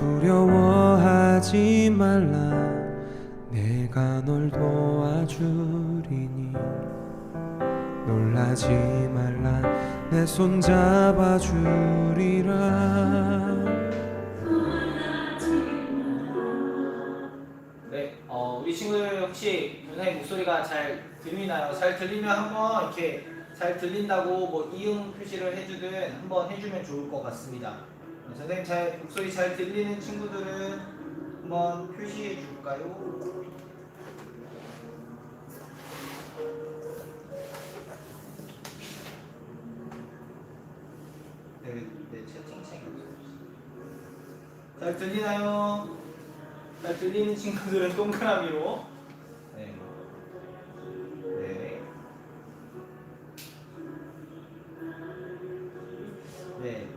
두려워하지 말라. 내가 널 도와주리니 놀라지 말라. 내 손 잡아주리라. 네, 우리 친구들 혹시 선생님 목소리가 잘 들리나요? 잘 들리면 한번 이렇게 잘 들린다고 뭐 이응 표시를 해주든 한번 해주면 좋을 것 같습니다. 선생님 목소리 잘 들리는 친구들은 한번 표시해 줄까요? 네, 채팅창이 없어요. 잘 들리나요? 잘 들리는 친구들은 동그라미로. 네. 네. 네.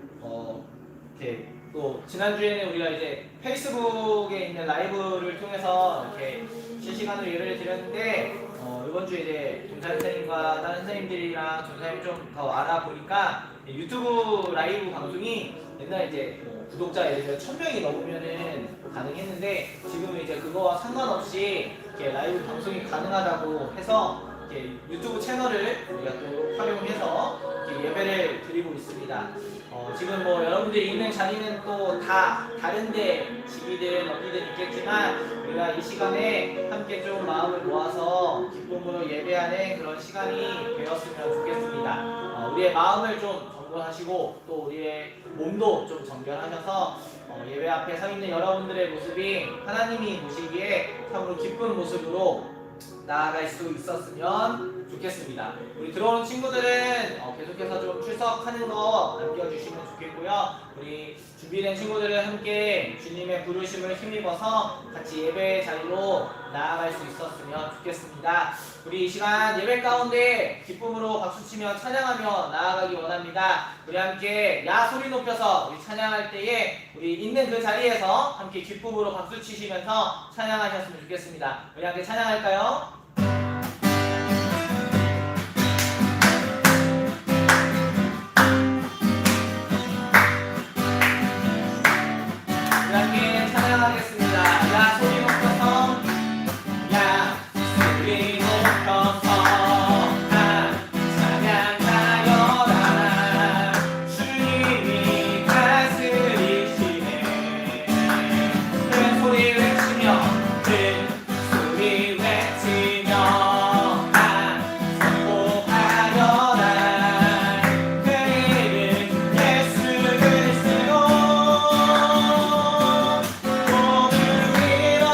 이렇게 또 지난주에는 우리가 이제 페이스북에 있는 라이브를 통해서 이렇게 실시간으로 예배를 드렸는데 이번 주에 이제 종사 선생님과 다른 선생님들이랑 종사님 좀 더 알아보니까 유튜브 라이브 방송이 옛날에 이제 구독자 예를 들어 1000명이 넘으면은 가능했는데 지금은 이제 그거와 상관없이 이렇게 라이브 방송이 가능하다고 해서 이렇게 유튜브 채널을 우리가 또 활용해서 이렇게 예배를 드리고 있습니다. 지금 뭐 여러분들이 있는 자리는 또 다 다른데 집이든 어디든 있겠지만 우리가 이 시간에 함께 좀 마음을 모아서 기쁨으로 예배하는 그런 시간이 되었으면 좋겠습니다. 우리의 마음을 좀 정돈하시고 또 우리의 몸도 좀 정결하셔서 예배 앞에 서 있는 여러분들의 모습이 하나님이 보시기에 참으로 기쁜 모습으로 나아갈 수 있었으면 좋겠습니다. 우리 들어오는 친구들은 계속해서 좀 출석하는 거 남겨주시면 좋겠고요. 우리 준비된 친구들은 함께 주님의 부르심을 힘입어서 같이 예배 자리로 나아갈 수 있었으면 좋겠습니다. 우리 이 시간 예배 가운데 기쁨으로 박수치며 찬양하며 나아가기 원합니다. 우리 함께 야 소리 높여서 우리 찬양할 때에 우리 있는 그 자리에서 함께 기쁨으로 박수치시면서 찬양하셨으면 좋겠습니다. 우리 함께 찬양할까요? 함께 찬양하겠습니다. 야 소리 높여서 야 소리 높여서 찬양하여라. 주님이 다스리시네. 큰 소리 외치며 큰 소리 외치며 선포하여라. 그 이름 예수 그리스도. 오늘 위로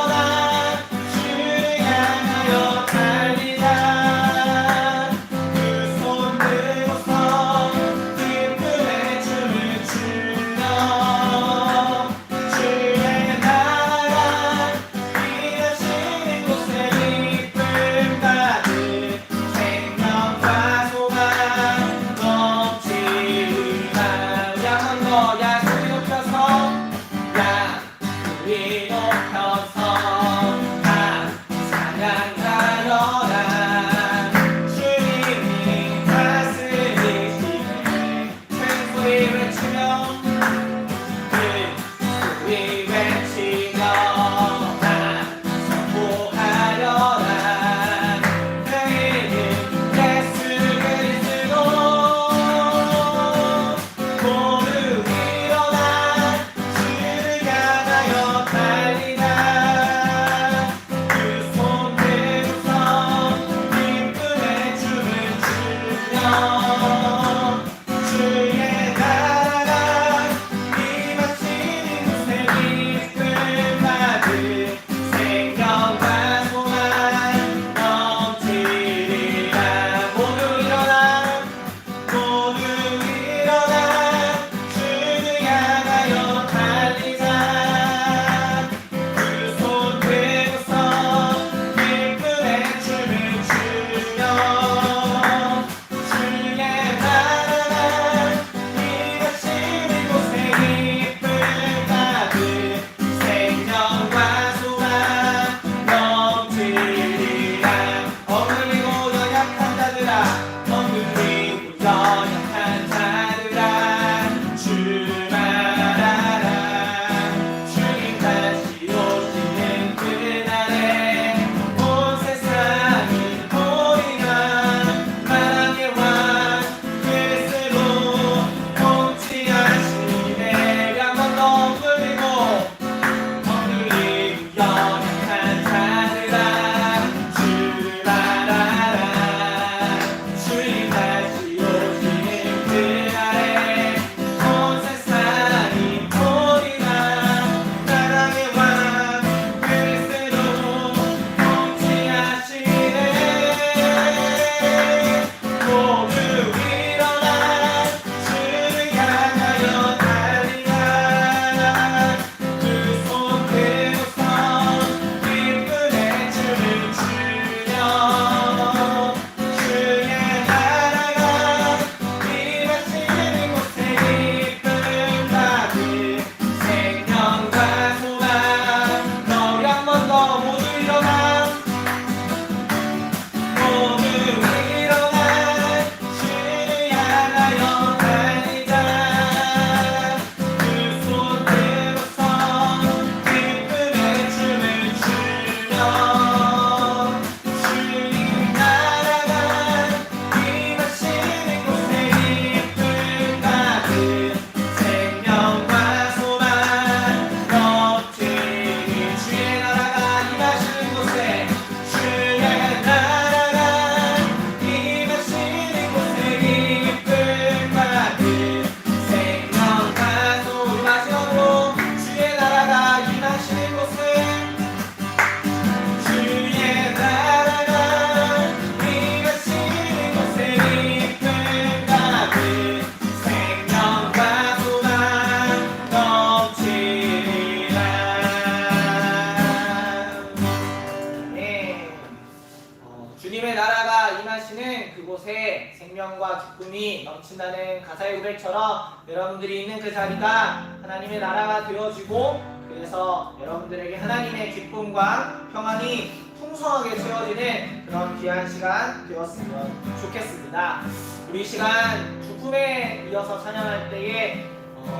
평강과 기쁨이 넘친다는 가사의 고백처럼 여러분들이 있는 그 자리가 하나님의 나라가 되어지고 그래서 여러분들에게 하나님의 기쁨과 평안이 풍성하게 채워지는 그런 귀한 시간 되었으면 좋겠습니다. 우리 시간 주품에 이어서 찬양할 때에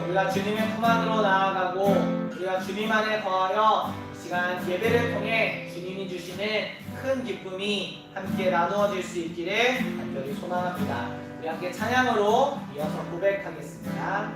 우리가 주님의 품 안으로 나아가고 우리가 주님 안에 거하여 이 시간 예배를 통해 주님이 주시는 큰 기쁨이 함께 나누어질 수 있기를 간절히 소망합니다. 우리 함께 찬양으로 이어서 고백하겠습니다.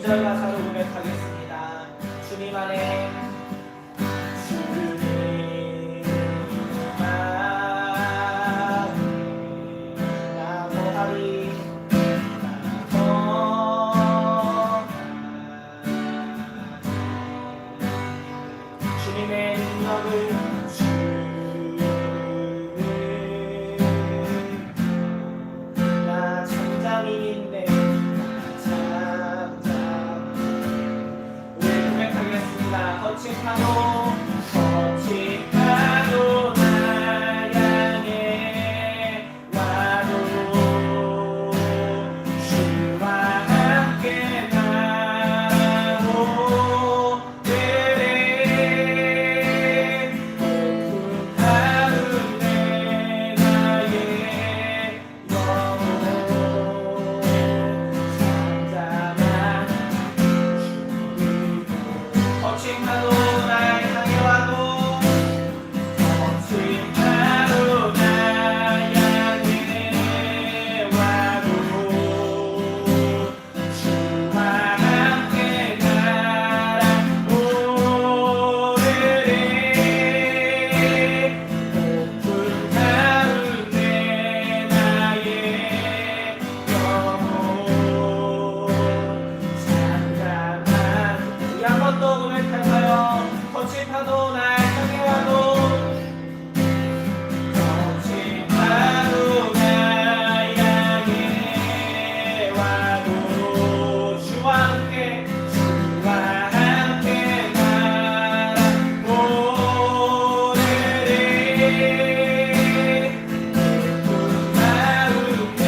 가사로 고백하겠습니다. 주님 안에 주님의 능력을 나 천장인인데 거친 파도 나 향해 와도 주와 함께 나고 그래 높은 가운데 나의 영혼 잠잠한 거친 파도 날 향해 와도 거친 파도 날 향해 와도 주와 함께 가라고 그래 높은 가운데 나의 영혼 잠잠한 우리 한 번 더 고백할까요? 거친 파도 날 향해 와도 거친 파도 날 향해 와도 주와 함께 가라고 그래 높은 가운데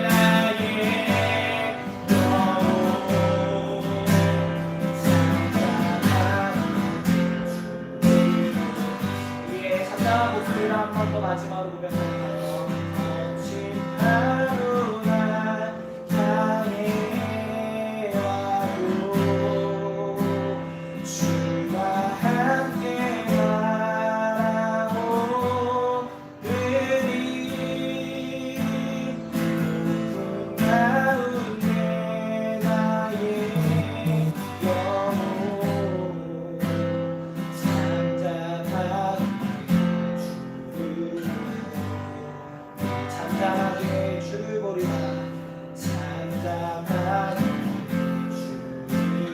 나의 영혼 우리의 잠잠한 목소리를 한 번 더 마지막으로 고백할까요? 거친 하루 날 향해 와도 주와 함께 가라고 그리 높은 가운데 나의 영혼 잠잠하게 주를 보리라 잠잠하게 주를 보리라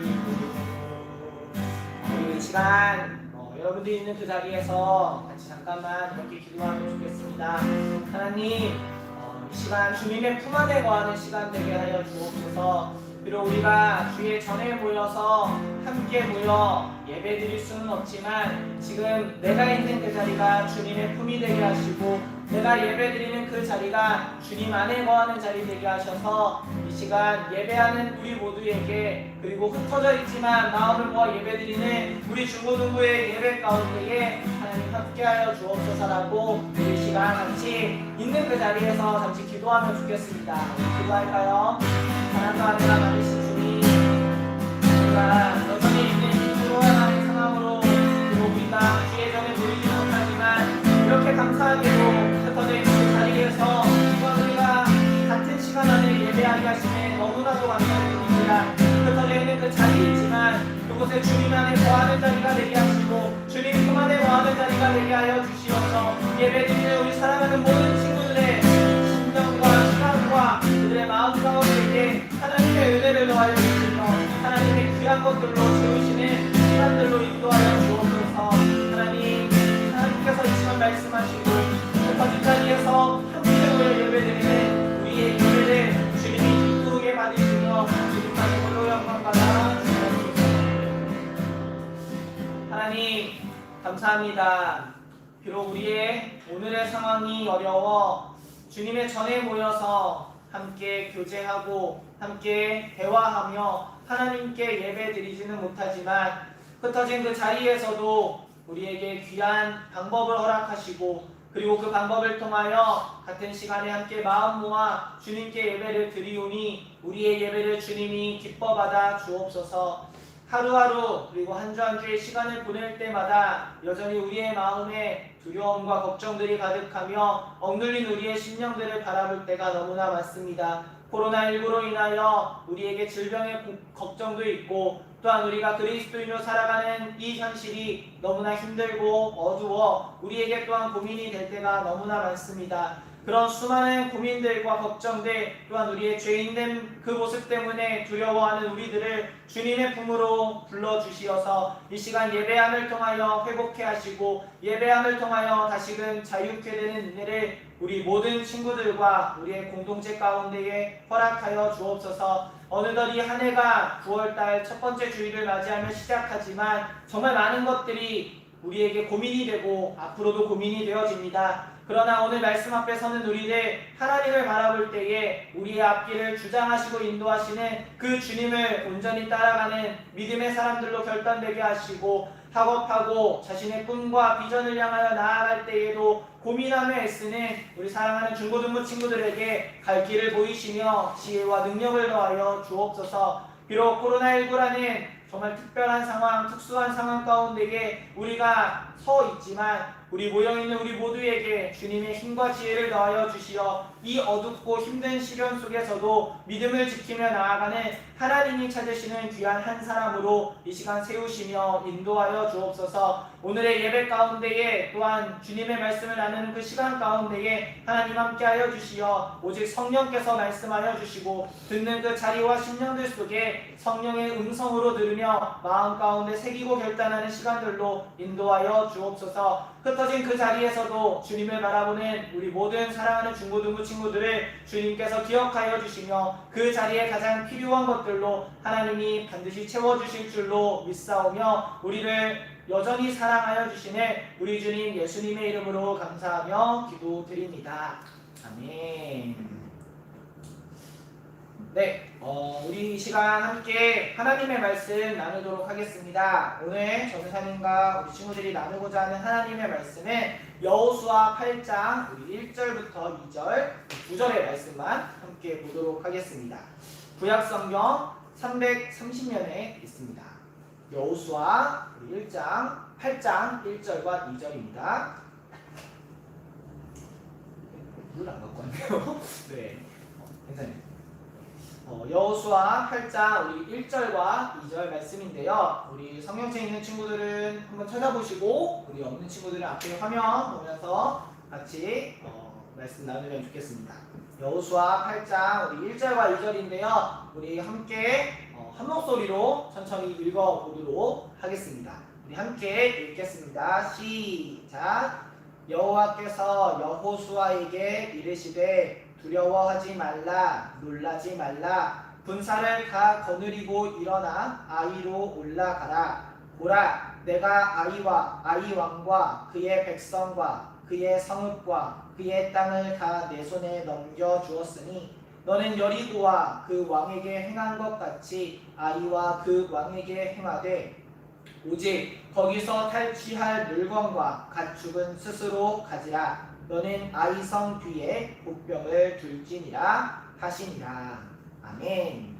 우리 이 시간 여러분들이 있는 그 자리에서 같이 잠깐만 이렇게 기도하면 좋겠습니다. 하나님, 이 시간 주님의 품 안에 거하는 시간 되게 하여 주옵소서. 비록 우리가 주의 전에 모여서 함께 모여 예배 드릴 수는 없지만 지금 내가 있는 그 자리가 주님의 품이 되게 하시고 내가 예배 드리는 그 자리가 주님 안에 거하는 자리 되게 하셔서 이 시간 예배하는 우리 모두에게 그리고 흩어져 있지만 마음을 모아 예배 드리는 우리 중고등부의 예배 가운데에 하나님 함께하여 주옵소서라고 우리 시간 같이 있는 그 자리에서 잠시 기도하면 좋겠습니다. 기도할까요? 하나님과 내가 많으신 주님, 우리가 여전히 있는 이 코로나의 상황으로 그리고 우리가 주의 전에 보이지 못하지만 이렇게 감사하게도 흩어져 있는 그 자리에서 우리가 같은 시간 안에 예배하게 하시네 너무나도 감사드립니다. 흩어져 있는 그 자리이지만 그곳에 주님 안에 거하는 자리가 되게 하시고 주님 품 안에 거하는 자리가 되게 하여 주시옵소서. 예배드리는 우리 사랑하는 모든 친구들의 심령과 시간과 그들의 마음 가운데에 하나님의 은혜를 더하여 주시며 하나님의 귀한 것들로 채우시는 시간들로 인도하여 주옵소서. 하나님께서 이 시간 말씀하시고 그 자리에서 함께 모여 예배드리는 우리의 예배를 주님이 기쁘게 받으시며 주님만의 홀로 영광 받아 주옵소서. 하나님 감사합니다. 비록 우리의 오늘의 상황이 어려워 주님의 전에 모여서 함께 교제하고 함께 대화하며 하나님께 예배 드리지는 못하지만 흩어진 그 자리에서도 우리에게 귀한 방법을 허락하시고 그리고 그 방법을 통하여 같은 시간에 함께 마음 모아 주님께 예배를 드리오니 우리의 예배를 주님이 기뻐 받아 주옵소서. 하루하루 그리고 한 주 한 주의 시간을 보낼 때마다 여전히 우리의 마음에 두려움과 걱정들이 가득하며 억눌린 우리의 심령들을 바라볼 때가 너무나 많습니다. 코로나19로 인하여 우리에게 질병의 걱정도 있고 또한 우리가 그리스도인으로 살아가는 이 현실이 너무나 힘들고 어두워 우리에게 또한 고민이 될 때가 너무나 많습니다. 그런 수많은 고민들과 걱정들 또한 우리의 죄인된 그 모습 때문에 두려워하는 우리들을 주님의 품으로 불러주시어서 이 시간 예배함을 통하여 회복케 하시고 예배함을 통하여 다시금 자유케 되는 은혜를 우리 모든 친구들과 우리의 공동체 가운데에 허락하여 주옵소서. 어느덧 이 한 해가 9월달 첫 번째 주일을 맞이하며 시작하지만 정말 많은 것들이 우리에게 고민이 되고 앞으로도 고민이 되어집니다. 그러나 오늘 말씀 앞에 서는 우리들 하나님을 바라볼 때에 우리의 앞길을 주장하시고 인도하시는 그 주님을 온전히 따라가는 믿음의 사람들로 결단되게 하시고 학업하고 자신의 꿈과 비전을 향하여 나아갈 때에도 고민하며 애쓰는 우리 사랑하는 중고등부 친구들에게 갈 길을 보이시며 지혜와 능력을 더하여 주옵소서. 비록 코로나19라는 정말 특별한 상황, 특수한 상황 가운데에 우리가 서 있지만 우리 모여있는 우리 모두에게 주님의 힘과 지혜를 더하여 주시어 이 어둡고 힘든 시련 속에서도 믿음을 지키며 나아가는 하나님이 찾으시는 귀한 한 사람으로 이 시간 세우시며 인도하여 주옵소서. 오늘의 예배 가운데에 또한 주님의 말씀을 나누는 그 시간 가운데에 하나님 함께하여 주시어 오직 성령께서 말씀하여 주시고 듣는 그 자리와 심령들 속에 성령의 음성으로 들으며 마음 가운데 새기고 결단하는 시간들로 인도하여 주옵소서. 흩어진 그 자리에서도 주님을 바라보는 우리 모든 사랑하는 중고등부 친구들을 주님께서 기억하여 주시며 그 자리에 가장 필요한 것들로 하나님이 반드시 채워주실 줄로 믿사오며 우리를 여전히 사랑하여 주시는 우리 주님 예수님의 이름으로 감사하며 기도드립니다. 아멘. 네, 우리 이 시간 함께 하나님의 말씀 나누도록 하겠습니다. 오늘 전사님과 우리 친구들이 나누고자 하는 하나님의 말씀은 여호수아 8장 우리 1절부터 2절, 9절의 말씀만 함께 보도록 하겠습니다. 구약성경 330면에 있습니다. 여호수아 1장 8장 1절과 2절입니다. 물 안 갖고 왔네요. 네, 괜찮아요. 여호수아 8장 우리 1절과 2절 말씀인데요. 우리 성경책에 있는 친구들은 한번 찾아보시고 우리 없는 친구들은 앞에 화면 보면서 같이 말씀 나누면 좋겠습니다. 여호수아 8장 우리 1절과 2절인데요. 우리 함께 한 목소리로 천천히 읽어보도록 하겠습니다. 우리 함께 읽겠습니다. 시작. 여호와께서 여호수아에게 이르시되 두려워하지 말라, 놀라지 말라. 군사를 다 거느리고 일어나 아이로 올라가라. 보라, 내가 아이 왕과 그의 백성과 그의 성읍과 그의 땅을 다 내 손에 넘겨 주었으니 너는 여리고와 그 왕에게 행한 것 같이 아이와 그 왕에게 행하되 오직 거기서 탈취할 물건과 가축은 스스로 가지라. 너는 아이성 뒤에 복병을 둘지니라 하시니라. 아멘.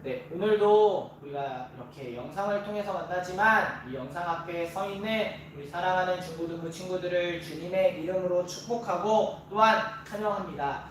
네, 오늘도 우리가 이렇게 영상을 통해서 만나지만 이 영상 앞에 서 있는 우리 사랑하는 중고등부 친구들을 주님의 이름으로 축복하고 또한 찬양합니다.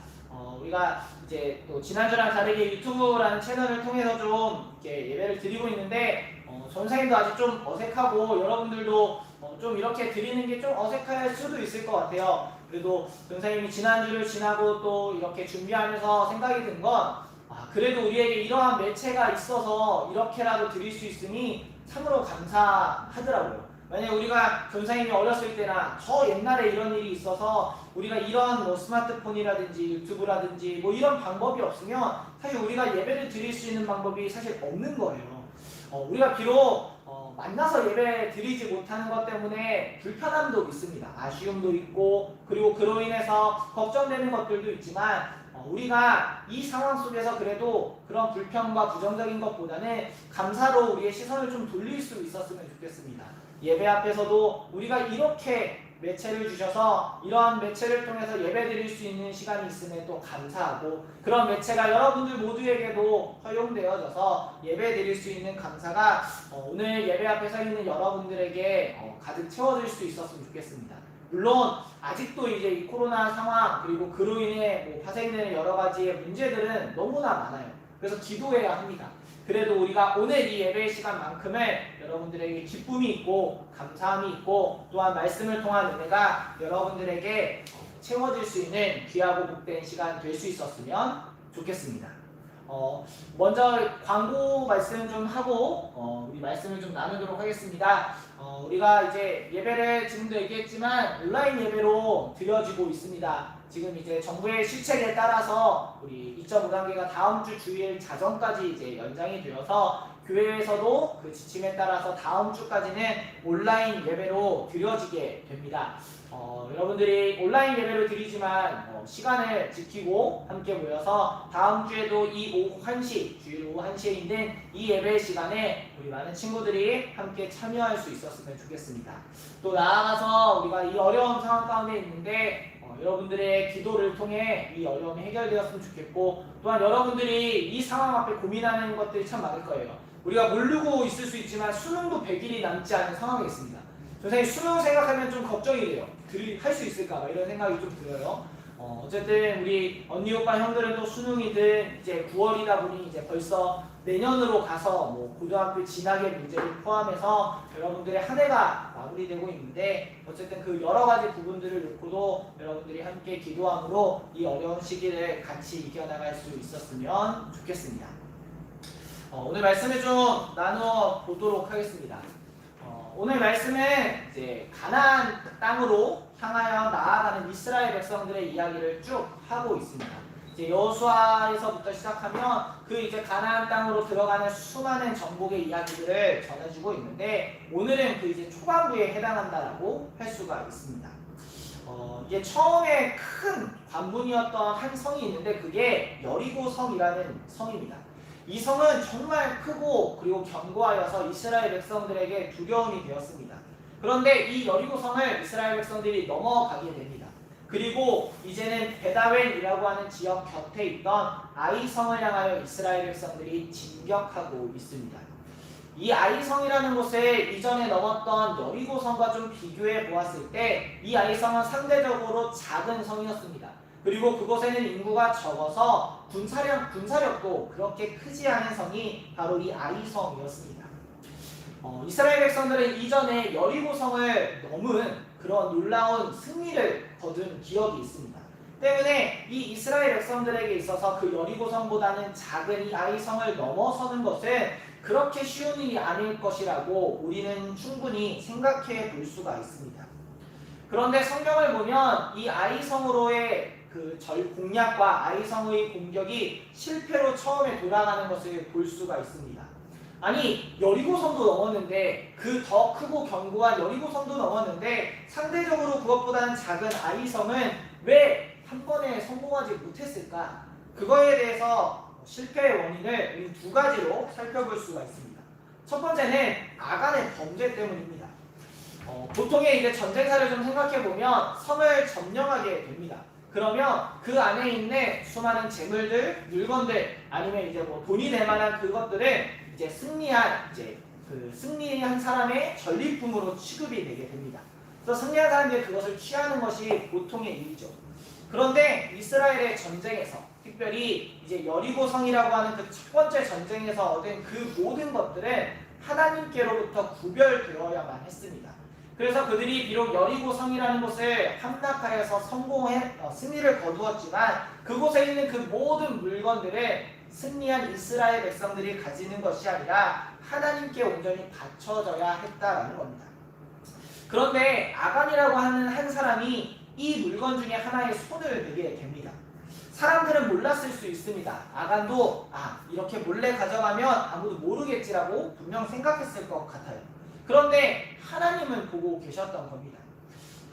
우리가 이제 또 지난주랑 다르게 유튜브라는 채널을 통해서 좀 이렇게 예배를 드리고 있는데 전사님도 아직 좀 어색하고 여러분들도 좀 이렇게 드리는 게 좀 어색할 수도 있을 것 같아요. 그래도 전사님이 지난주를 지나고 또 이렇게 준비하면서 생각이 든 건 그래도 우리에게 이러한 매체가 있어서 이렇게라도 드릴 수 있으니 참으로 감사하더라고요. 만약에 우리가 전사님이 어렸을 때나 더 옛날에 이런 일이 있어서 우리가 이런 뭐 스마트폰이라든지 유튜브라든지 뭐 이런 방법이 없으면 사실 우리가 예배를 드릴 수 있는 방법이 사실 없는 거예요. 우리가 비록 만나서 예배 드리지 못하는 것 때문에 불편함도 있습니다. 아쉬움도 있고 그리고 그로 인해서 걱정되는 것들도 있지만 우리가 이 상황 속에서 그래도 그런 불평과 부정적인 것보다는 감사로 우리의 시선을 좀 돌릴 수 있었으면 좋겠습니다. 예배 앞에서도 우리가 이렇게 매체를 주셔서 이러한 매체를 통해서 예배 드릴 수 있는 시간이 있음에 또 감사하고 그런 매체가 여러분들 모두에게도 허용되어져서 예배 드릴 수 있는 감사가 오늘 예배 앞에 서 있는 여러분들에게 가득 채워질 수 있었으면 좋겠습니다. 물론 아직도 이제 이 코로나 상황 그리고 그로 인해 뭐 파생되는 여러 가지의 문제들은 너무나 많아요. 그래서 기도해야 합니다. 그래도 우리가 오늘 이 예배의 시간만큼을 여러분들에게 기쁨이 있고 감사함이 있고 또한 말씀을 통한 은혜가 여러분들에게 채워질 수 있는 귀하고 복된 시간 될 수 있었으면 좋겠습니다. 먼저 광고 말씀 좀 하고 우리 말씀을 좀 나누도록 하겠습니다. 우리가 이제 예배를 지금도 얘기했지만 온라인 예배로 드려지고 있습니다. 지금 이제 정부의 실책에 따라서 우리 2.5단계가 다음 주 주일 자정까지 이제 연장이 되어서 교회에서도 그 지침에 따라서 다음 주까지는 온라인 예배로 드려지게 됩니다. 여러분들이 온라인 예배를 드리지만 시간을 지키고 함께 모여서 다음 주에도 이 오후 1시, 주일 오후 1시에 있는 이 예배 시간에 우리 많은 친구들이 함께 참여할 수 있었으면 좋겠습니다. 또 나아가서 우리가 이 어려운 상황 가운데 있는데 여러분들의 기도를 통해 이 어려움이 해결되었으면 좋겠고 또한 여러분들이 이 상황 앞에 고민하는 것들이 참 많을 거예요. 우리가 모르고 있을 수 있지만 수능도 100일이 남지 않은 상황이 있습니다. 선생님 수능 생각하면 좀 걱정이 돼요. 할 수 있을까 이런 생각이 좀 들어요. 어쨌든 우리 언니 오빠 형들은 또 수능이든 이제 9월이다 보니 이제 벌써 내년으로 가서 뭐 고등학교 진학의 문제를 포함해서 여러분들의 한 해가 마무리되고 있는데 어쨌든 그 여러 가지 부분들을 놓고도 여러분들이 함께 기도함으로 이 어려운 시기를 같이 이겨나갈 수 있었으면 좋겠습니다. 오늘 말씀을 좀 나누어 보도록 하겠습니다. 오늘 말씀은 이제 가나안 땅으로 향하여 나아가는 이스라엘 백성들의 이야기를 쭉 하고 있습니다. 이제 여호수아에서부터 시작하면 그 이제 가나안 땅으로 들어가는 수많은 정복의 이야기들을 전해주고 있는데 오늘은 그 이제 초반부에 해당한다라고 할 수가 있습니다. 이게 처음에 큰 관문이었던 한 성이 있는데 그게 여리고 성이라는 성입니다. 이 성은 정말 크고 그리고 견고하여서 이스라엘 백성들에게 두려움이 되었습니다. 그런데 이 여리고 성을 이스라엘 백성들이 넘어가게 됩니다. 그리고 이제는 베다웬이라고 하는 지역 곁에 있던 아이성을 향하여 이스라엘 백성들이 진격하고 있습니다. 이 아이성이라는 곳에 이전에 넘었던 여리고 성과 좀 비교해 보았을 때 이 아이성은 상대적으로 작은 성이었습니다. 그리고 그곳에는 인구가 적어서 군사력도 그렇게 크지 않은 성이 바로 이 아이성이었습니다. 이스라엘 백성들은 이전에 여리고 성을 넘은 그런 놀라운 승리를 거둔 기억이 있습니다. 때문에 이 이스라엘 백성들에게 있어서 그 여리고성보다는 작은 이 아이성을 넘어서는 것은 그렇게 쉬운 일이 아닐 것이라고 우리는 충분히 생각해 볼 수가 있습니다. 그런데 성경을 보면 이 아이성으로의 그 공략과 아이성의 공격이 실패로 처음에 돌아가는 것을 볼 수가 있습니다. 아니 여리고성도 넘었는데 그 더 크고 견고한 여리고성도 넘었는데 상대적으로 그것보다는 작은 아이성은 왜 한 번에 성공하지 못했을까? 그거에 대해서 실패의 원인을 이 두 가지로 살펴볼 수가 있습니다. 첫 번째는 아간의 범죄 때문입니다. 보통의 이제 전쟁사를 좀 생각해 보면 성을 점령하게 됩니다. 그러면 그 안에 있는 수많은 재물들, 물건들, 아니면 이제 뭐 돈이 될 만한 그것들은 이제 승리한 사람의 전리품으로 취급이 되게 됩니다. 그래서 승리한 사람들이 그것을 취하는 것이 보통의 일이죠. 그런데 이스라엘의 전쟁에서 특별히 이제 여리고성이라고 하는 그 첫 번째 전쟁에서 얻은 그 모든 것들은 하나님께로부터 구별되어야만 했습니다. 그래서 그들이 비록 여리고성이라는 곳을 함락하여서 승리를 거두었지만 그곳에 있는 그 모든 물건들은 승리한 이스라엘 백성들이 가지는 것이 아니라 하나님께 온전히 바쳐져야 했다라는 겁니다. 그런데 아간이라고 하는 한 사람이 이 물건 중에 하나에 손을 대게 됩니다. 사람들은 몰랐을 수 있습니다. 아간도 이렇게 몰래 가져가면 아무도 모르겠지라고 분명 생각했을 것 같아요. 그런데 하나님은 보고 계셨던 겁니다.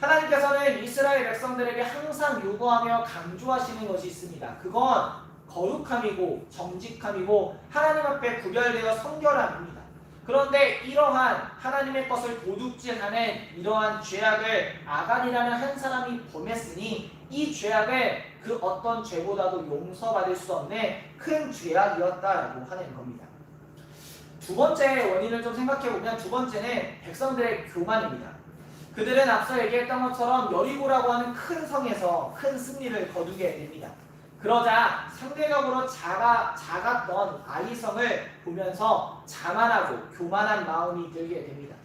하나님께서는 이스라엘 백성들에게 항상 요구하며 강조하시는 것이 있습니다. 그건 거룩함이고 정직함이고 하나님 앞에 구별되어 성결함입니다. 그런데 이러한 하나님의 것을 도둑질하는 이러한 죄악을 아간이라는 한 사람이 범했으니 이 죄악을 그 어떤 죄보다도 용서받을 수 없는 큰 죄악이었다라고 하는 겁니다. 두 번째 원인을 좀 생각해보면 두 번째는 백성들의 교만입니다. 그들은 앞서 얘기했던 것처럼 여리고라고 하는 큰 성에서 큰 승리를 거두게 됩니다. 그러자 상대적으로 작았던 아이성을 보면서 자만하고 교만한 마음이 들게 됩니다.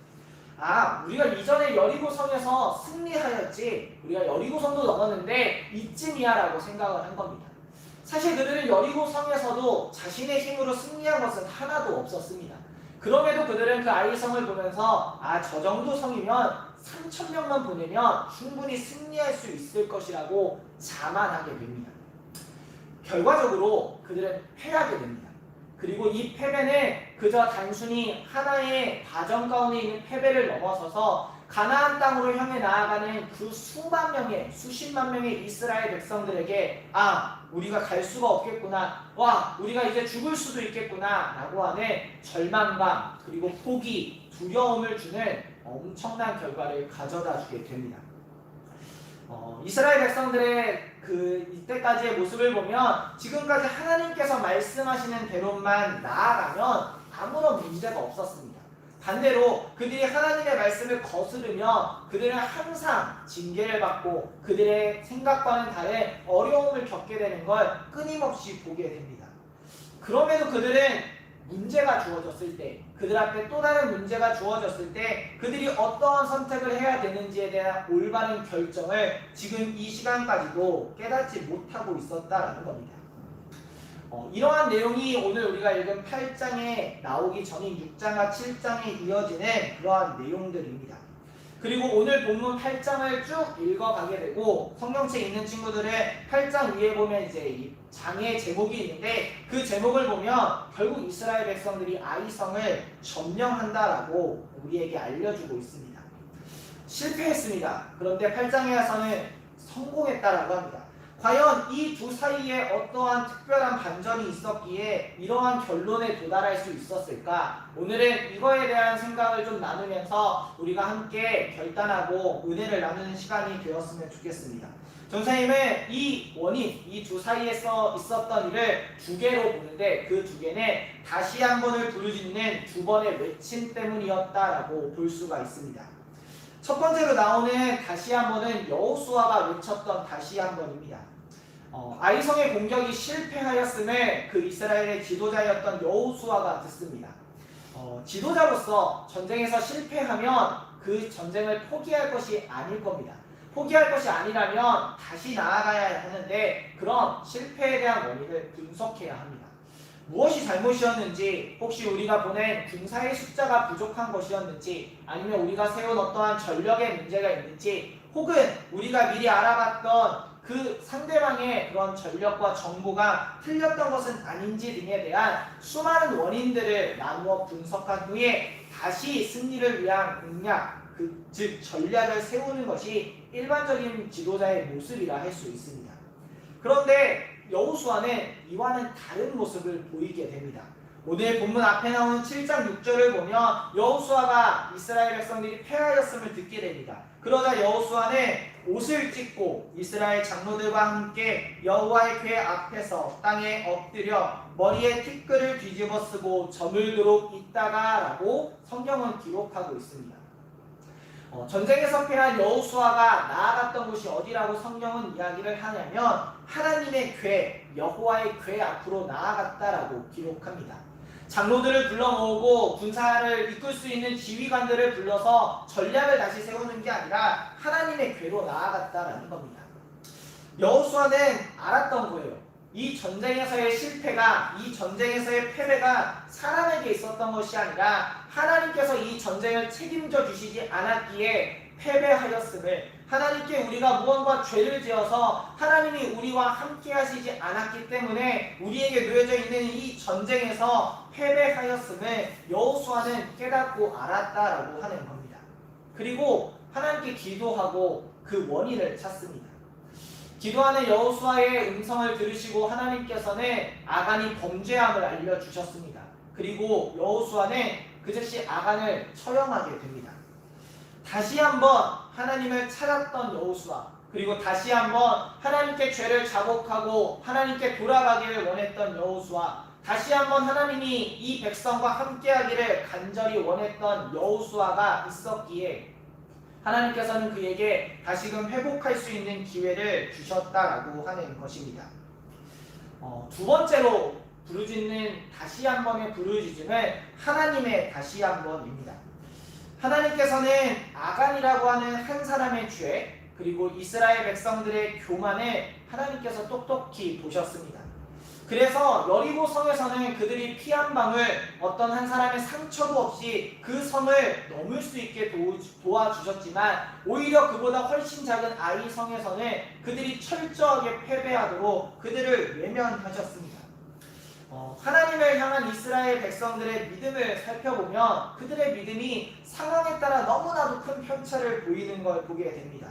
우리가 이전에 여리고성에서 승리하였지 우리가 여리고성도 넘었는데 이쯤이야 라고 생각을 한 겁니다. 사실 그들은 여리고성에서도 자신의 힘으로 승리한 것은 하나도 없었습니다. 그럼에도 그들은 그 아이성을 보면서 저 정도 성이면 3,000명만 보내면 충분히 승리할 수 있을 것이라고 자만하게 됩니다. 결과적으로 그들은 패하게 됩니다. 그리고 이 패배는 그저 단순히 하나의 과정 가운데 있는 패배를 넘어서서 가나안 땅으로 향해 나아가는 그 수만 명의 수십만 명의 이스라엘 백성들에게 우리가 갈 수가 없겠구나, 우리가 이제 죽을 수도 있겠구나 라고 하는 절망감 그리고 포기, 두려움을 주는 엄청난 결과를 가져다 주게 됩니다. 이스라엘 백성들의 이때까지의 모습을 보면 지금까지 하나님께서 말씀하시는 대로만 나아가면 아무런 문제가 없었습니다. 반대로 그들이 하나님의 말씀을 거스르며 그들은 항상 징계를 받고 그들의 생각과는 다른 어려움을 겪게 되는 걸 끊임없이 보게 됩니다. 그럼에도 그들은 문제가 주어졌을 때, 그들 앞에 또 다른 문제가 주어졌을 때 그들이 어떠한 선택을 해야 되는지에 대한 올바른 결정을 지금 이 시간까지도 깨닫지 못하고 있었다라는 겁니다. 이러한 내용이 오늘 우리가 읽은 8장에 나오기 전인 6장과 7장에 이어지는 그러한 내용들입니다. 그리고 오늘 본문 8장을 쭉 읽어가게 되고 성경책 있는 친구들은 8장 위에 보면 이제 이 장의 제목이 있는데 그 제목을 보면 결국 이스라엘 백성들이 아이성을 점령한다라고 우리에게 알려주고 있습니다. 실패했습니다. 그런데 8장에 와서는 성공했다라고 합니다. 과연 이 두 사이에 어떠한 특별한 반전이 있었기에 이러한 결론에 도달할 수 있었을까? 오늘은 이거에 대한 생각을 좀 나누면서 우리가 함께 결단하고 은혜를 나누는 시간이 되었으면 좋겠습니다. 전사님은 이 원인, 이 두 사이에서 있었던 일을 두 개로 보는데 그 두 개는 다시 한 번을 부르짖는 두 번의 외침 때문이었다라고 볼 수가 있습니다. 첫 번째로 나오는 다시 한 번은 여호수아가 외쳤던 다시 한 번입니다. 아이성의 공격이 실패하였음을 그 이스라엘의 지도자였던 여호수아가 듣습니다. 지도자로서 전쟁에서 실패하면 그 전쟁을 포기할 것이 아닐 겁니다. 포기할 것이 아니라면 다시 나아가야 하는데 그런 실패에 대한 원인을 분석해야 합니다. 무엇이 잘못이었는지, 혹시 우리가 보낸 군사의 숫자가 부족한 것이었는지, 아니면 우리가 세운 어떠한 전력의 문제가 있는지, 혹은 우리가 미리 알아봤던 그 상대방의 그런 전력과 정보가 틀렸던 것은 아닌지 등에 대한 수많은 원인들을 나누어 분석한 후에 다시 승리를 위한 공략, 즉 전략을 세우는 것이 일반적인 지도자의 모습이라 할 수 있습니다. 그런데 여호수아는 이와는 다른 모습을 보이게 됩니다. 오늘 본문 앞에 나오는 7장 6절을 보면 여호수아가 이스라엘 백성들이 패하였음을 듣게 됩니다. 그러자 여호수아는 옷을 찢고 이스라엘 장로들과 함께 여호와의 궤 앞에서 땅에 엎드려 머리에 티끌을 뒤집어 쓰고 저물도록 있다가 라고 성경은 기록하고 있습니다. 전쟁에서 패한 여호수아가 나아갔던 곳이 어디라고 성경은 이야기를 하냐면 하나님의 궤, 여호와의 궤 앞으로 나아갔다라고 기록합니다. 장로들을 불러 모으고 군사를 이끌 수 있는 지휘관들을 불러서 전략을 다시 세우는 게 아니라 하나님의 궤로 나아갔다라는 겁니다. 여호수아는 알았던 거예요. 이 전쟁에서의 실패가, 이 전쟁에서의 패배가 사람에게 있었던 것이 아니라 하나님께서 이 전쟁을 책임져 주시지 않았기에 패배하였음을, 하나님께 우리가 무언가 죄를 지어서 하나님이 우리와 함께 하시지 않았기 때문에 우리에게 놓여져 있는 이 전쟁에서 패배하였음을 여호수아는 깨닫고 알았다라고 하는 겁니다. 그리고 하나님께 기도하고 그 원인을 찾습니다. 기도하는 여호수아의 음성을 들으시고 하나님께서는 아간이 범죄함을 알려주셨습니다. 그리고 여호수아는 그 즉시 아간을 처형하게 됩니다. 다시 한번 하나님을 찾았던 여호수아, 그리고 다시 한번 하나님께 죄를 자복하고 하나님께 돌아가기를 원했던 여호수아, 다시 한번 하나님이 이 백성과 함께하기를 간절히 원했던 여호수아가 있었기에 하나님께서는 그에게 다시금 회복할 수 있는 기회를 주셨다라고 하는 것입니다. 두 번째로 부르짖는 다시 한 번의 부르짖음은 하나님의 다시 한 번입니다. 하나님께서는 아간이라고 하는 한 사람의 죄, 그리고 이스라엘 백성들의 교만을 하나님께서 똑똑히 보셨습니다. 그래서 여리고 성에서는 그들이 피 한 방울, 어떤 한 사람의 상처도 없이 그 성을 넘을 수 있게 도와주셨지만 오히려 그보다 훨씬 작은 아이 성에서는 그들이 철저하게 패배하도록 그들을 외면하셨습니다. 하나님을 향한 이스라엘 백성들의 믿음을 살펴보면 그들의 믿음이 상황에 따라 너무나도 큰 편차를 보이는 걸 보게 됩니다.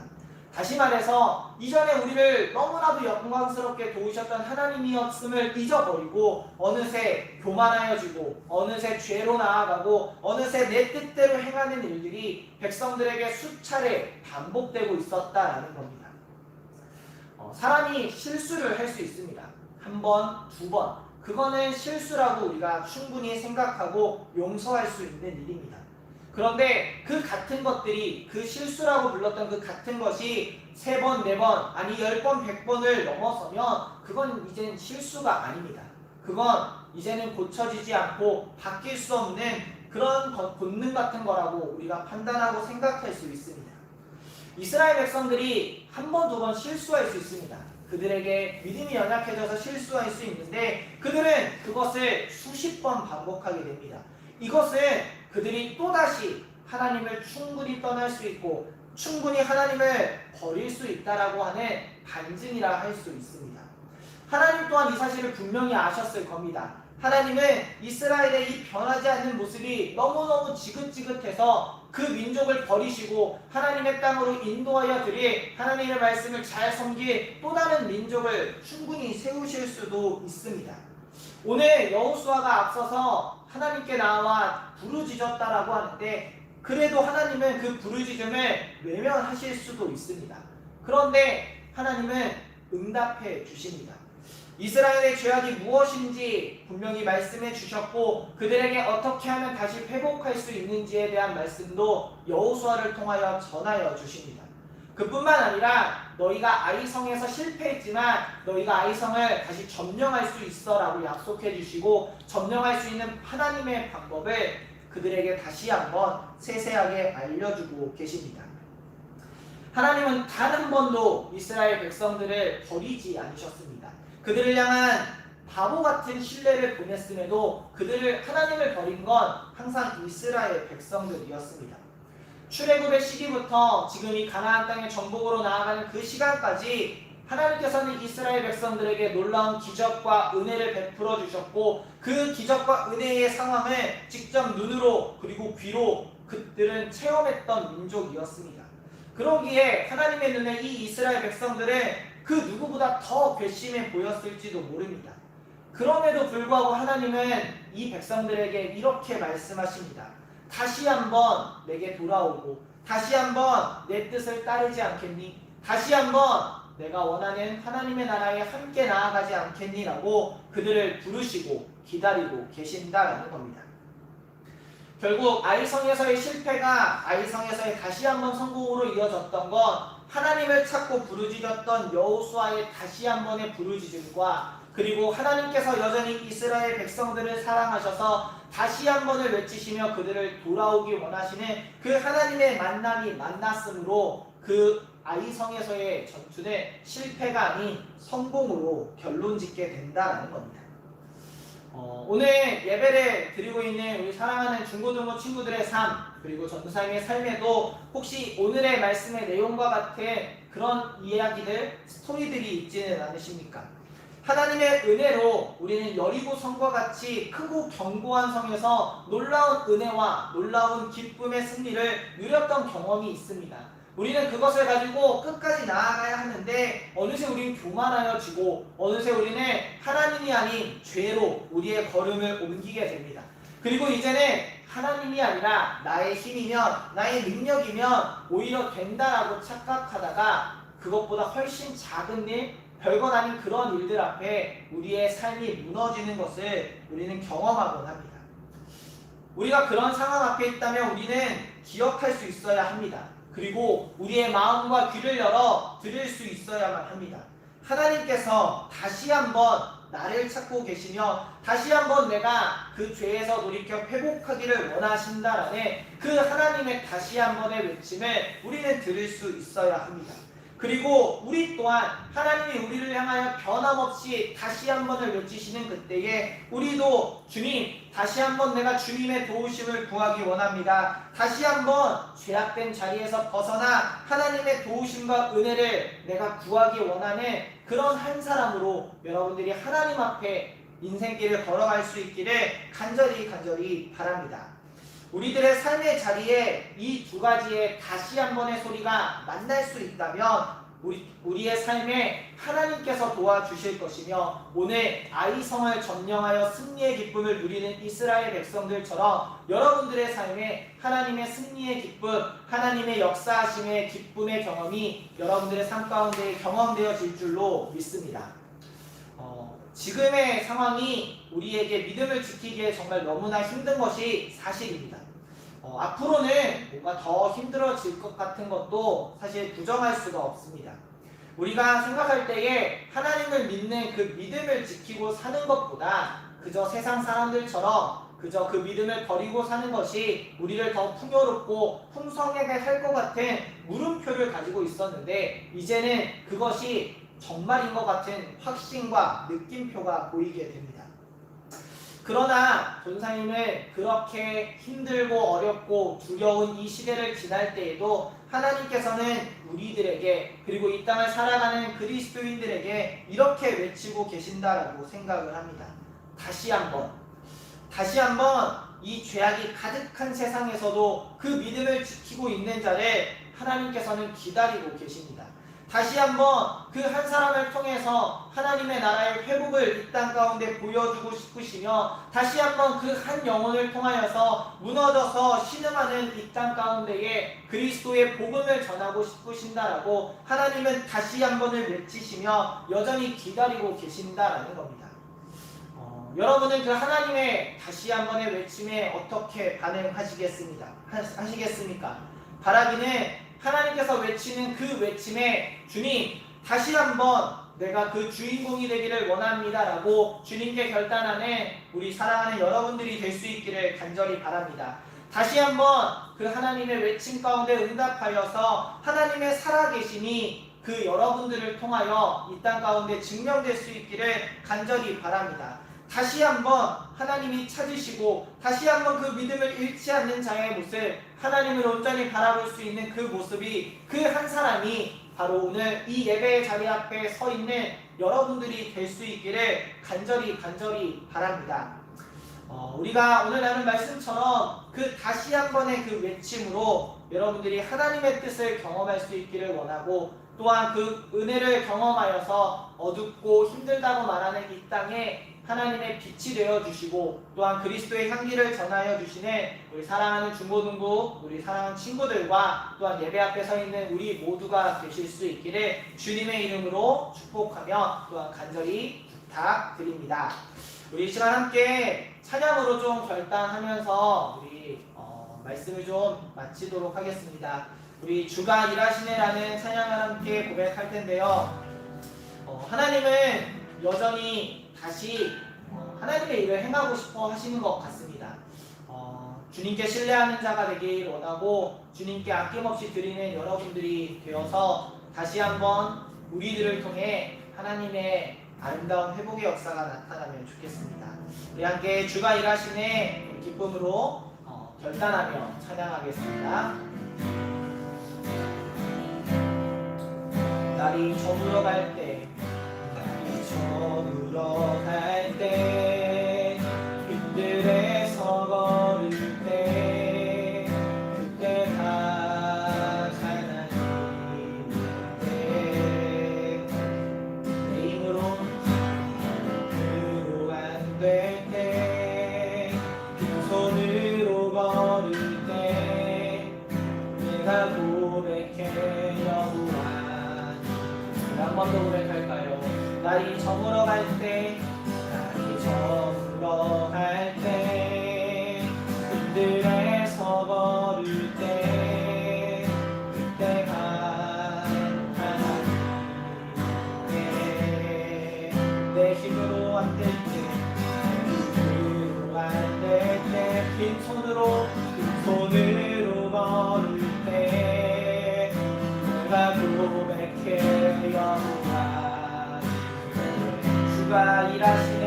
다시 말해서 이전에 우리를 너무나도 영광스럽게 도우셨던 하나님이었음을 잊어버리고 어느새 교만하여지고 어느새 죄로 나아가고 어느새 내 뜻대로 행하는 일들이 백성들에게 수차례 반복되고 있었다라는 겁니다. 사람이 실수를 할 수 있습니다. 한 번, 두 번. 그거는 실수라고 우리가 충분히 생각하고 용서할 수 있는 일입니다. 그런데 그 같은 것들이, 그 실수라고 불렀던 그 같은 것이 3번, 4번, 아니 10번, 100번을 넘어서면 그건 이제는 실수가 아닙니다. 그건 이제는 고쳐지지 않고 바뀔 수 없는 그런 본능 같은 거라고 우리가 판단하고 생각할 수 있습니다. 이스라엘 백성들이 한 번, 두 번 실수할 수 있습니다. 그들에게 믿음이 연약해져서 실수할 수 있는데 그들은 그것을 수십 번 반복하게 됩니다. 이것은 그들이 또다시 하나님을 충분히 떠날 수 있고 충분히 하나님을 버릴 수 있다라고 하는 반증이라 할 수 있습니다. 하나님 또한 이 사실을 분명히 아셨을 겁니다. 하나님은 이스라엘의 이 변하지 않는 모습이 너무너무 지긋지긋해서 그 민족을 버리시고 하나님의 땅으로 인도하여 드릴 하나님의 말씀을 잘 섬길 또 다른 민족을 충분히 세우실 수도 있습니다. 오늘 여호수아가 앞서서 하나님께 나와 부르짖었다라고 하는데 그래도 하나님은 그 부르짖음을 외면하실 수도 있습니다. 그런데 하나님은 응답해 주십니다. 이스라엘의 죄악이 무엇인지 분명히 말씀해 주셨고 그들에게 어떻게 하면 다시 회복할 수 있는지에 대한 말씀도 여호수아를 통하여 전하여 주십니다. 그뿐만 아니라 너희가 아이성에서 실패했지만 너희가 아이성을 다시 점령할 수 있어 라고 약속해 주시고 점령할 수 있는 하나님의 방법을 그들에게 다시 한번 세세하게 알려주고 계십니다. 하나님은 단 한 번도 이스라엘 백성들을 버리지 않으셨습니다. 그들을 향한 바보 같은 신뢰를 보냈음에도 하나님을 버린 건 항상 이스라엘 백성들이었습니다. 출애굽의 시기부터 지금 이 가나안 땅의 정복으로 나아가는 그 시간까지 하나님께서는 이스라엘 백성들에게 놀라운 기적과 은혜를 베풀어 주셨고, 그 기적과 은혜의 상황을 직접 눈으로 그리고 귀로 그들은 체험했던 민족이었습니다. 그러기에 하나님의 눈에 이 이스라엘 백성들은 그 누구보다 더 괘씸해 보였을지도 모릅니다. 그럼에도 불구하고 하나님은 이 백성들에게 이렇게 말씀하십니다. 다시 한번 내게 돌아오고 다시 한번 내 뜻을 따르지 않겠니? 다시 한번 내가 원하는 하나님의 나라에 함께 나아가지 않겠니? 라고 그들을 부르시고 기다리고 계신다라는 겁니다. 결국 아이성에서의 실패가 아이성에서의 다시 한번 성공으로 이어졌던 건 하나님을 찾고 부르짖었던 여호수아의 다시 한번의 부르짖음과, 그리고 하나님께서 여전히 이스라엘 백성들을 사랑하셔서 다시 한번을 외치시며 그들을 돌아오기 원하시는 그 하나님의 만남이 만났으므로 그 아이성에서의 전투는 실패가 아닌 성공으로 결론짓게 된다는 겁니다. 오늘 예배를 드리고 있는 우리 사랑하는 중고등부 친구들의 삶, 그리고 전도사님의 삶에도 혹시 오늘의 말씀의 내용과 같은 그런 이야기들, 스토리들이 있지는 않으십니까? 하나님의 은혜로 우리는 여리고 성과 같이 크고 견고한 성에서 놀라운 은혜와 놀라운 기쁨의 승리를 누렸던 경험이 있습니다. 우리는 그것을 가지고 끝까지 나아가야 하는데 어느새 우리는 교만하여지고 어느새 우리는 하나님이 아닌 죄로 우리의 걸음을 옮기게 됩니다. 그리고 이제는 하나님이 아니라 나의 힘이면 나의 능력이면 오히려 된다라고 착각하다가 그것보다 훨씬 작은 일, 별것 아닌 그런 일들 앞에 우리의 삶이 무너지는 것을 우리는 경험하곤 합니다. 우리가 그런 상황 앞에 있다면 우리는 기억할 수 있어야 합니다. 그리고 우리의 마음과 귀를 열어 들을 수 있어야만 합니다. 하나님께서 다시 한번 나를 찾고 계시며 다시 한번 내가 그 죄에서 돌이켜 회복하기를 원하신다라는 그 하나님의 다시 한번의 외침을 우리는 들을 수 있어야 합니다. 그리고 우리 또한 하나님이 우리를 향하여 변함없이 다시 한번을 외치시는 그때에 우리도 주님, 다시 한번 내가 주님의 도우심을 구하기 원합니다. 다시 한번 죄악된 자리에서 벗어나 하나님의 도우심과 은혜를 내가 구하기 원하는 그런 한 사람으로 여러분들이 하나님 앞에 인생길을 걸어갈 수 있기를 간절히 바랍니다. 우리들의 삶의 자리에 이 두 가지의 다시 한번의 소리가 만날 수 있다면 우리의 삶에 하나님께서 도와주실 것이며, 오늘 아이성을 점령하여 승리의 기쁨을 누리는 이스라엘 백성들처럼 여러분들의 삶에 하나님의 승리의 기쁨, 하나님의 역사하심의 기쁨의 경험이 여러분들의 삶 가운데 경험되어질 줄로 믿습니다. 지금의 상황이 우리에게 믿음을 지키기에 정말 너무나 힘든 것이 사실입니다. 앞으로는 뭔가 더 힘들어질 것 같은 것도 사실 부정할 수가 없습니다. 우리가 생각할 때에 하나님을 믿는 그 믿음을 지키고 사는 것보다 그저 세상 사람들처럼 그저 그 믿음을 버리고 사는 것이 우리를 더 풍요롭고 풍성하게 할 것 같은 물음표를 가지고 있었는데, 이제는 그것이 정말인 것 같은 확신과 느낌표가 보이게 됩니다. 그러나 전사님은 그렇게 힘들고 어렵고 두려운 이 시대를 지날 때에도 하나님께서는 우리들에게, 그리고 이 땅을 살아가는 그리스도인들에게 이렇게 외치고 계신다라고 생각을 합니다. 다시 한번 이 죄악이 가득한 세상에서도 그 믿음을 지키고 있는 자를 하나님께서는 기다리고 계십니다. 다시 한번 그 한 사람을 통해서 하나님의 나라의 회복을 이 땅 가운데 보여주고 싶으시며, 다시 한번 그 한 영혼을 통하여서 무너져서 신음하는 이 땅 가운데에 그리스도의 복음을 전하고 싶으신다라고 하나님은 다시 한번을 외치시며 여전히 기다리고 계신다라는 겁니다. 여러분은 그 하나님의 다시 한번의 외침에 어떻게 하시겠습니까? 바라기는 하나님께서 외치는 그 외침에 주님, 다시 한번 내가 그 주인공이 되기를 원합니다 라고 주님께 결단하는 우리 사랑하는 여러분들이 될 수 있기를 간절히 바랍니다. 다시 한번 그 하나님의 외침 가운데 응답하여서 하나님의 살아계심이 그 여러분들을 통하여 이 땅 가운데 증명될 수 있기를 간절히 바랍니다. 다시 한번 하나님이 찾으시고 다시 한번 그 믿음을 잃지 않는 자의 모습, 하나님을 온전히 바라볼 수 있는 그 모습이 그 한 사람이 바로 오늘 이 예배의 자리 앞에 서 있는 여러분들이 될 수 있기를 간절히 바랍니다. 우리가 오늘 나눈 말씀처럼 그 다시 한 번의 그 외침으로 여러분들이 하나님의 뜻을 경험할 수 있기를 원하고, 또한 그 은혜를 경험하여서 어둡고 힘들다고 말하는 이 땅에 하나님의 빛이 되어 주시고, 또한 그리스도의 향기를 전하여 주시는 우리 사랑하는 중고등부, 우리 사랑하는 친구들과 또한 예배 앞에 서 있는 우리 모두가 되실 수 있기를 주님의 이름으로 축복하며 또한 간절히 부탁드립니다. 우리 이 시간 함께 찬양으로 좀 결단하면서 우리 말씀을 좀 마치도록 하겠습니다. 우리 주가 일하시네라는 찬양을 함께 고백할 텐데요. 하나님은 여전히 다시 하나님의 일을 행하고 싶어 하시는 것 같습니다. 주님께 신뢰하는 자가 되길 원하고 주님께 아낌없이 드리는 여러분들이 되어서 다시 한번 우리들을 통해 하나님의 아름다운 회복의 역사가 나타나면 좋겠습니다. 우리 함께 주가 일하시네 기쁨으로 결단하며 찬양하겠습니다. 날이 저물어 갈 때, 저물어 갈 때, 빈들에서 걸을 때, 그때가 하나님의 내 힘으로 안 될 때, 빈손으로 걸을 때, 내가 고백해 여호와. 한 번 더 고백할까요? 날이 저물어 갈 때, 날이 저물어 갈 때, 그들에서 걸을 때, 그때가 하나님의 내 힘으로 안 될 때, 힘으로 안 될 때, 빈손으로 걸을 때, 내가 고백해 여호와. 주가 일하시네,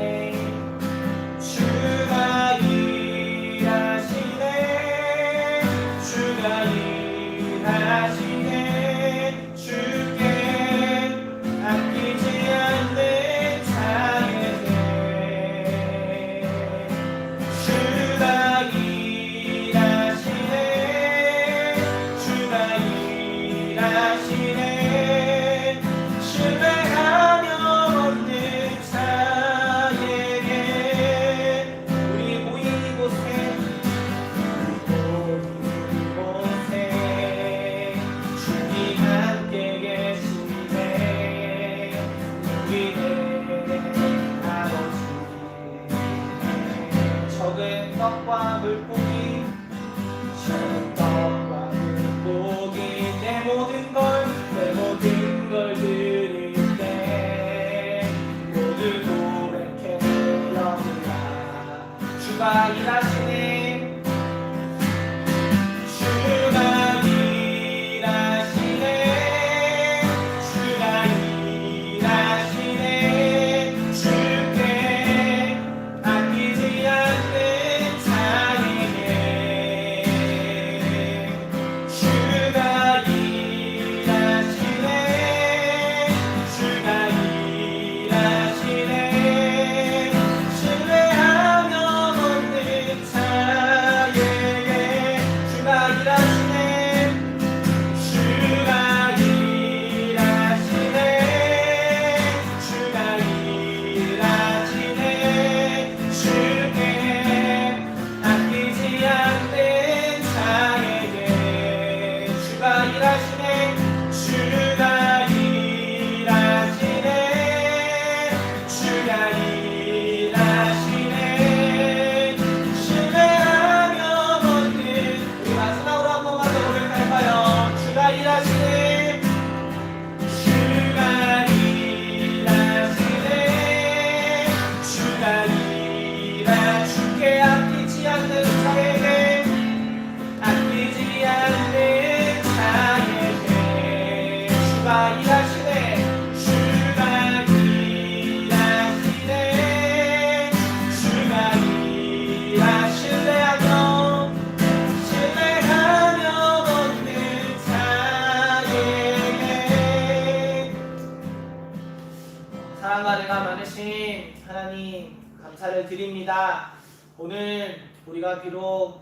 주가 일하시네, 주가 일하시네, 주께 아끼지 않는 자에게. 주가 일하시네, 주가 일하시네, 신뢰하며 얻는 자에게. 우리 모인 이곳에 주님 함께 계시네. 우리의 아버지, 적은 떡과 물고기, 적은 떡과 물고기, 내 모든 걸 드릴 때 모두 고백해 여호와. 주가 일하시네, 주가 일하시네, 주가 일하시네, 주께 아끼지 않는 자에게. 주가 일하시네, 주가 일하시네, 신뢰하며 얻는 자. 감사를 드립니다. 오늘 우리가 비록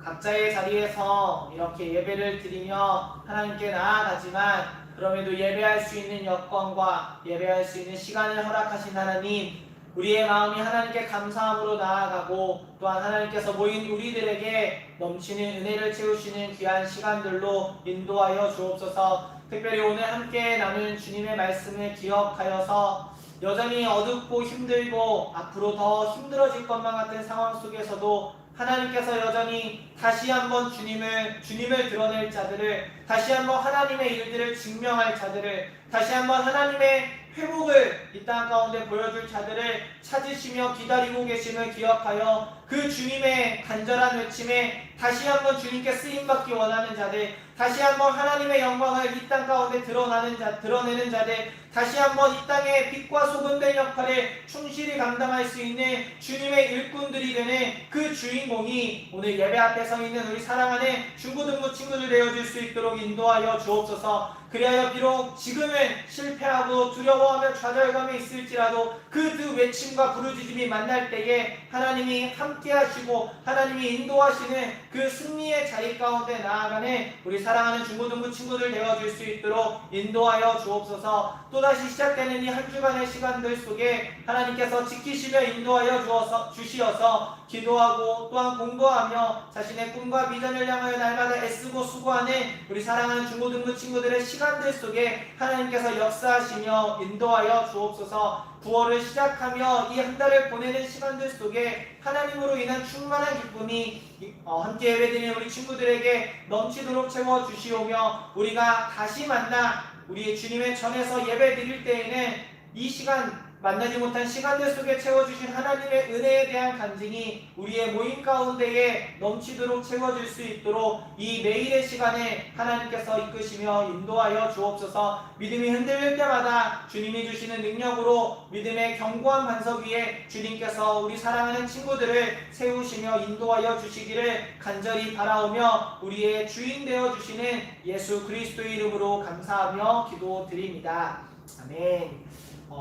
각자의 자리에서 이렇게 예배를 드리며 하나님께 나아가지만 그럼에도 예배할 수 있는 여건과 예배할 수 있는 시간을 허락하신 하나님, 우리의 마음이 하나님께 감사함으로 나아가고 또한 하나님께서 모인 우리들에게 넘치는 은혜를 채우시는 귀한 시간들로 인도하여 주옵소서. 특별히 오늘 함께 나눈 주님의 말씀을 기억하여서 여전히 어둡고 힘들고 앞으로 더 힘들어질 것만 같은 상황 속에서도 하나님께서 여전히 다시 한번 주님을 드러낼 자들을, 다시 한번 하나님의 일들을 증명할 자들을, 다시 한번 하나님의 회복을 이 땅 가운데 보여줄 자들을 찾으시며 기다리고 계심을 기억하여 그 주님의 간절한 외침에 다시 한번 주님께 쓰임받기 원하는 자들, 다시 한번 하나님의 영광을 이 땅 가운데 드러내는 자들, 다시 한번 이 땅의 빛과 소금 된 역할을 충실히 감당할 수 있는 주님의 일꾼들이 되는 그 주인공이 오늘 예배 앞에 서 있는 우리 사랑하는 중고등부 친구들 되어줄 수 있도록 인도하여 주옵소서. 그리하여 비록 지금은 실패하고 두려워하며 좌절감에 있을지라도 그 외침과 부르짖음이 만날 때에 하나님이 함께 하시고 하나님이 인도하시는 그 승리의 자리 가운데 나아가는 우리 사랑하는 중고등부 친구들 되어줄 수 있도록 인도하여 주옵소서. 또다시 시작되는 이 한 주간의 시간들 속에 하나님께서 지키시며 인도하여 주시어서 기도하고 또한 공부하며 자신의 꿈과 비전을 향하여 날마다 애쓰고 수고하는 우리 사랑하는 중고등부 친구들의 시간들 속에 하나님께서 역사하시며 인도하여 주옵소서. 9월을 시작하며 이 한 달을 보내는 시간들 속에 하나님으로 인한 충만한 기쁨이 함께 예배드리는 우리 친구들에게 넘치도록 채워주시오며 우리가 다시 만나 우리의 주님의 전에서 예배 드릴 때에는 이 시간 만나지 못한 시간들 속에 채워주신 하나님의 은혜에 대한 간증이 우리의 모임 가운데에 넘치도록 채워질 수 있도록 이 매일의 시간에 하나님께서 이끄시며 인도하여 주옵소서. 믿음이 흔들릴 때마다 주님이 주시는 능력으로 믿음의 견고한 반석 위에 주님께서 우리 사랑하는 친구들을 세우시며 인도하여 주시기를 간절히 바라오며 우리의 주인 되어주시는 예수 그리스도의 이름으로 감사하며 기도드립니다. 아멘.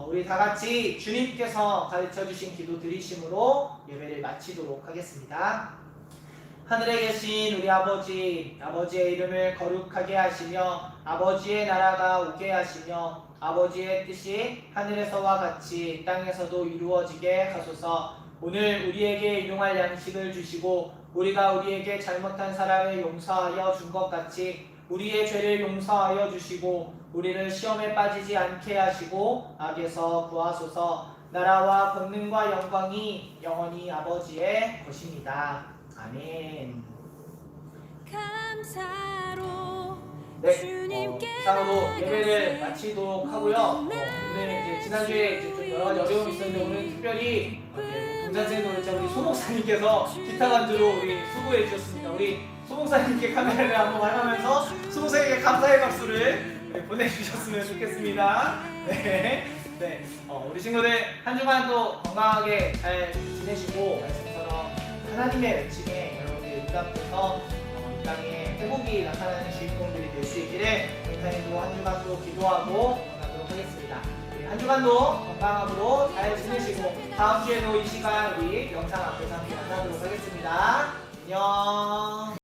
우리 다같이 주님께서 가르쳐주신 기도 드리심으로 예배를 마치도록 하겠습니다. 하늘에 계신 우리 아버지, 아버지의 이름을 거룩하게 하시며 아버지의 나라가 오게 하시며 아버지의 뜻이 하늘에서와 같이 땅에서도 이루어지게 하소서. 오늘 우리에게 일용할 양식을 주시고 우리가 우리에게 잘못한 사람을 용서하여 준 것 같이 우리의 죄를 용서하여 주시고 우리를 시험에 빠지지 않게 하시고 악에서 구하소서. 나라와 권능과 영광이 영원히 아버지의 것입니다. 아멘. 감사로 네, 이상으로 예배를 마치도록 하고요. 오늘 이제 지난주에 이제 좀 여러 가지 어려움이 있었는데 오늘 특별히 동산생 노래자 우리 소 목사님께서 기타 반주로 우리 수고해 주셨습니다. 우리 소 목사님께 카메라를 한번 활용하면서 소 목사님께 감사의 박수를 보내주셨으면 좋겠습니다. 네, 우리 친구들 한 주간도 건강하게 잘 지내시고 말씀처럼 하나님의 외침에 여러분들 응답돼서 이 땅에 회복이 나타나는 주인공들이 될 수 있기를 동산이도 한 주간도 기도하고 건강하도록 하겠습니다. 한 주간도 건강함으로 잘 지내시고 다음 주에도 이 시간 우리 영상 앞에서 함께 만나도록 하겠습니다. 안녕.